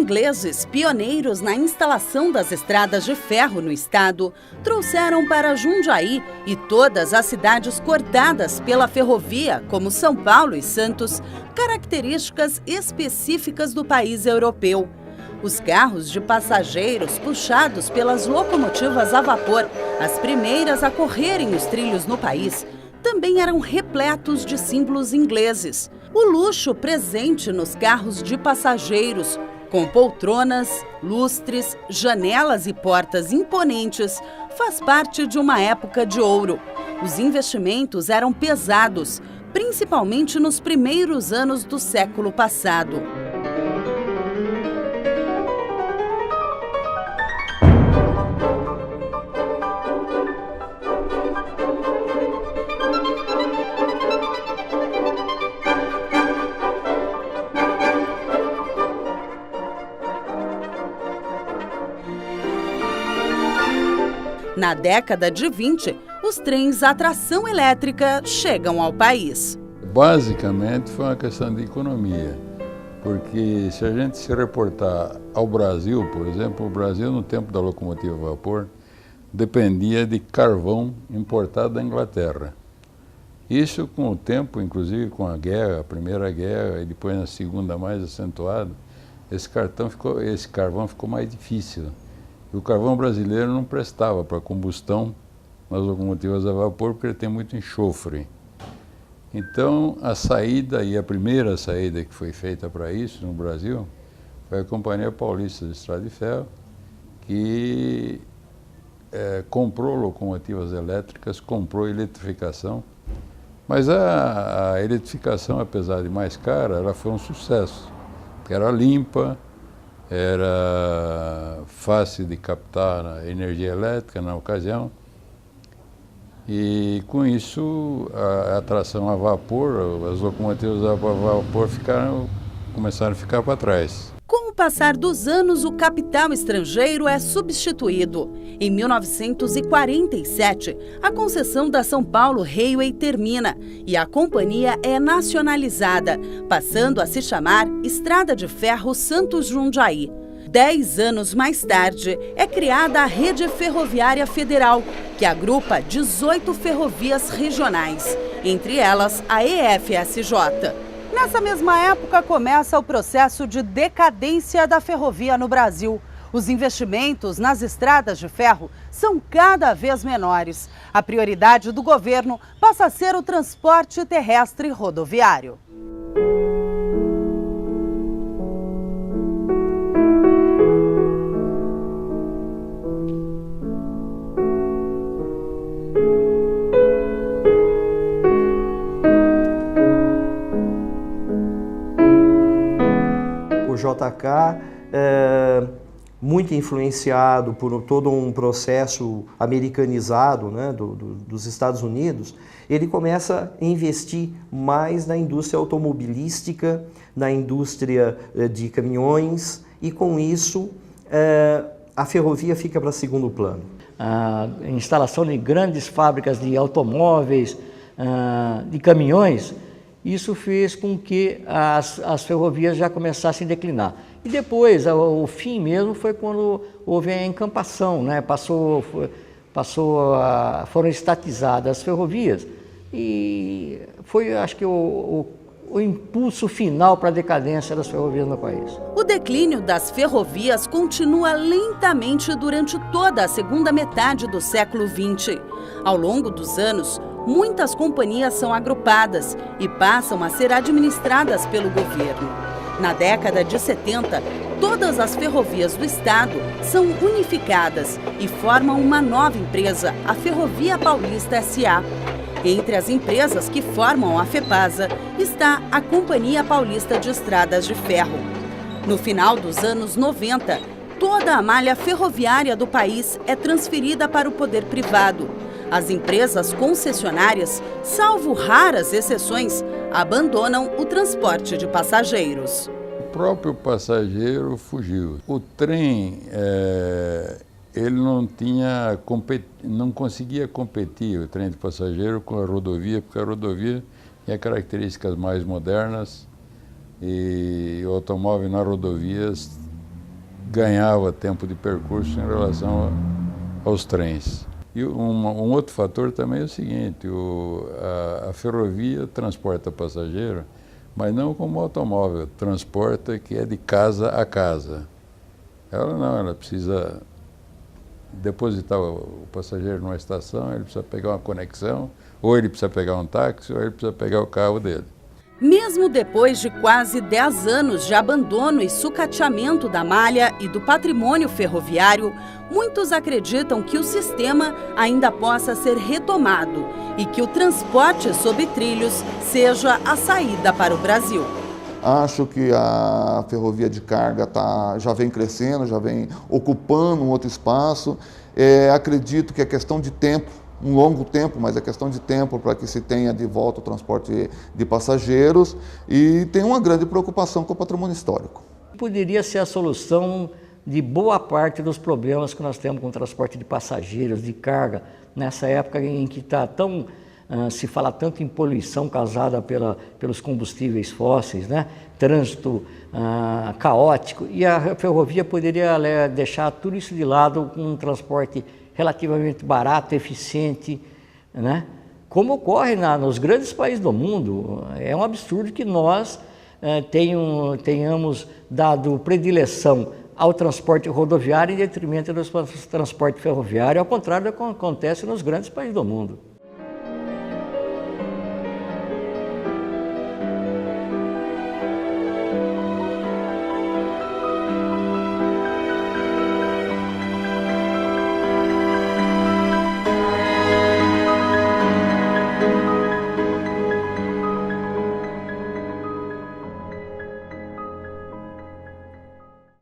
ingleses, pioneiros na instalação das estradas de ferro no estado, trouxeram para Jundiaí e todas as cidades cortadas pela ferrovia, como São Paulo e Santos, características específicas do país europeu. Os carros de passageiros puxados pelas locomotivas a vapor, as primeiras a correrem os trilhos no país, também eram repletos de símbolos ingleses. O luxo presente nos carros de passageiros, com poltronas, lustres, janelas e portas imponentes, faz parte de uma época de ouro. Os investimentos eram pesados, principalmente nos primeiros anos do século passado. Na década de 20, os trens a tração elétrica chegam ao país. Basicamente foi uma questão de economia, porque se a gente se reportar ao Brasil, por exemplo, o Brasil no tempo da locomotiva a vapor dependia de carvão importado da Inglaterra. Isso com o tempo, inclusive com a guerra, a Primeira Guerra e depois na Segunda mais acentuado, esse carvão ficou mais difícil. E o carvão brasileiro não prestava para combustão nas locomotivas a vapor porque ele tem muito enxofre. Então a saída, e a primeira saída que foi feita para isso no Brasil, foi a Companhia Paulista de Estrada de Ferro, que comprou locomotivas elétricas, comprou eletrificação, mas a eletrificação, apesar de mais cara, ela foi um sucesso, porque era limpa, era fácil de captar a energia elétrica na ocasião, e com isso a tração a vapor, as locomotivas a vapor começaram a ficar para trás. Com o passar dos anos, o capital estrangeiro é substituído. Em 1947, a concessão da São Paulo Railway termina e a companhia é nacionalizada, passando a se chamar Estrada de Ferro Santos-Jundiaí. 10 anos mais tarde, é criada a Rede Ferroviária Federal, que agrupa 18 ferrovias regionais, entre elas a EFSJ. Nessa mesma época, começa o processo de decadência da ferrovia no Brasil. Os investimentos nas estradas de ferro são cada vez menores. A prioridade do governo passa a ser o transporte terrestre e rodoviário. O JK, muito influenciado por todo um processo americanizado, né, dos Estados Unidos, ele começa a investir mais na indústria automobilística, na indústria de caminhões, e com isso a ferrovia fica para segundo plano. A instalação de grandes fábricas de automóveis, de caminhões, isso fez com que as ferrovias já começassem a declinar. E depois, o fim mesmo foi quando houve a encampação, né? Foram estatizadas as ferrovias e foi, acho que, o impulso final para a decadência das ferrovias no país. O declínio das ferrovias continua lentamente durante toda a segunda metade do século XX. Ao longo dos anos, muitas companhias são agrupadas e passam a ser administradas pelo governo. Na década de 70, todas as ferrovias do estado são unificadas e formam uma nova empresa, a Ferrovia Paulista S.A. Entre as empresas que formam a FEPASA está a Companhia Paulista de Estradas de Ferro. No final dos anos 90, toda a malha ferroviária do país é transferida para o poder privado. As empresas concessionárias, salvo raras exceções, abandonam o transporte de passageiros. O próprio passageiro fugiu. O trem, ele não conseguia competir, o trem de passageiro, com a rodovia, porque a rodovia tinha características mais modernas e o automóvel nas rodovias ganhava tempo de percurso em relação aos trens. E um outro fator também é o seguinte, a ferrovia transporta passageiro, mas não como o automóvel, transporta que é de casa a casa. Ela não, ela precisa depositar o passageiro numa estação, ele precisa pegar uma conexão, ou ele precisa pegar um táxi, ou ele precisa pegar o carro dele. Mesmo depois de quase 10 anos de abandono e sucateamento da malha e do patrimônio ferroviário, muitos acreditam que o sistema ainda possa ser retomado e que o transporte sob trilhos seja a saída para o Brasil. Acho que a ferrovia de carga já vem crescendo, já vem ocupando um outro espaço. Acredito que é questão de tempo, um longo tempo, mas é questão de tempo para que se tenha de volta o transporte de passageiros, e tem uma grande preocupação com o patrimônio histórico. Poderia ser a solução de boa parte dos problemas que nós temos com o transporte de passageiros, de carga, nessa época em que se fala tanto em poluição causada pelos combustíveis fósseis, né? Trânsito caótico, e a ferrovia poderia deixar tudo isso de lado com um transporte relativamente barato, eficiente, né? Como ocorre nos grandes países do mundo. É um absurdo que nós tenhamos dado predileção ao transporte rodoviário em detrimento do transporte ferroviário, ao contrário do que acontece nos grandes países do mundo.